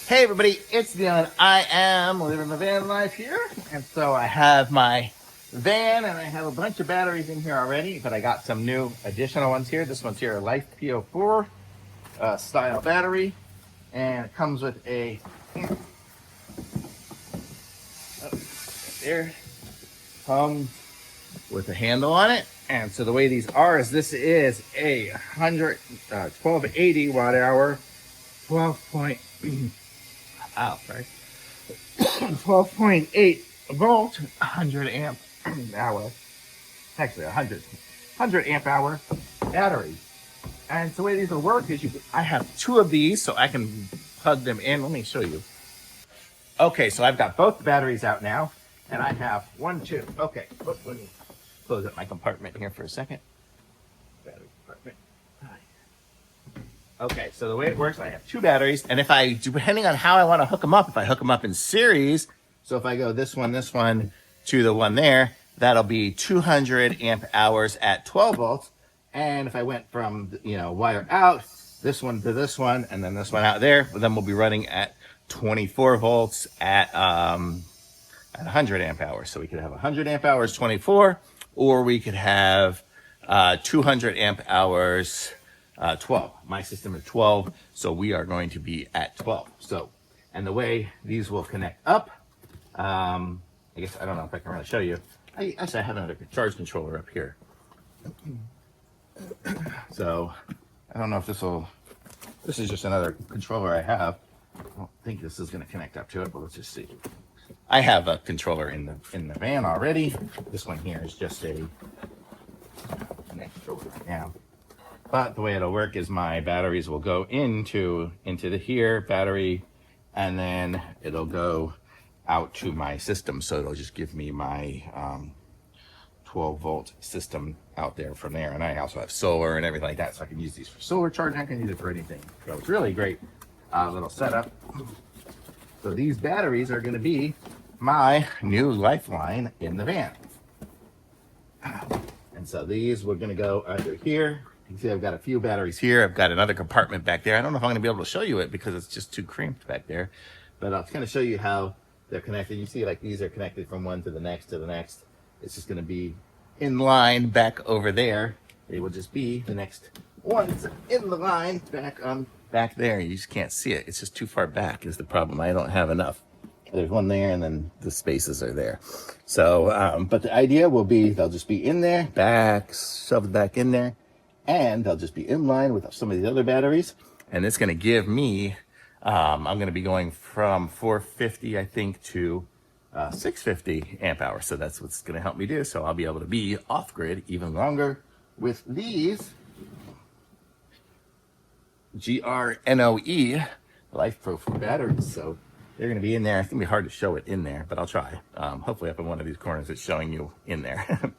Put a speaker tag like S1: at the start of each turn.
S1: Hey everybody, it's Dylan. I am living the van life here. And so I have my van and I have a bunch of batteries in here already, but I got some new additional ones here. This one's here, a Life PO4 style battery. And it comes with a, there, comes with a handle on it. And so the way these are is this is a 1280 watt hour, 12.8 volt, 100 amp hour, actually 100 amp hour battery. And so the way these will work is I have two of these so I can plug them in. Let me show you. Okay, so I've got both the batteries out now and I have one, two. Okay, let me close up my compartment here for a second. Battery compartment. Okay, so the way it works, I have two batteries, and depending on how I want to hook them up, if I hook them up in series, so if I go this one to the one there, that'll be 200 amp hours at 12 volts. And if I went from, wire out, this one to this one, and then this one out there, then we'll be running at 24 volts at 100 amp hours. So we could have 100 amp hours, 24, or we could have 200 amp hours, 12. My system is 12, so we are going to be at 12. So, and the way these will connect up, I guess, I don't know if I can really show you. Actually, I have another charge controller up here. So, I don't know if this is just another controller I have. I don't think this is going to connect up to it, but let's just see. I have a controller in the van already. This one here is just an extra right now. But the way it'll work is my batteries will go into the here battery, and then it'll go out to my system. So it'll just give me my 12 volt system out there from there. And I also have solar and everything like that. So I can use these for solar charging. I can use it for anything. So it's really great little setup. So these batteries are going to be my new lifeline in the van. And so these we're going to go under here. You can see I've got a few batteries here. I've got another compartment back there. I don't know if I'm going to be able to show you it because it's just too cramped back there. But I'll kind of show you how they're connected. You see like these are connected from one to the next to the next. It's just going to be in line back over there. They will just be the next ones in the line back there. You just can't see it. It's just too far back is the problem. I don't have enough. There's one there and then the spaces are there. So, but the idea will be they'll just be in there, shoved back in there. And they'll just be in line with some of the other batteries. And it's going to give me, I'm going to be going from 450, I think, to 650 amp hours. So that's what's going to help me do. So I'll be able to be off grid even longer with these GRNOE Life Pro batteries. So they're going to be in there. It's going to be hard to show it in there, but I'll try. Hopefully up in one of these corners it's showing you in there.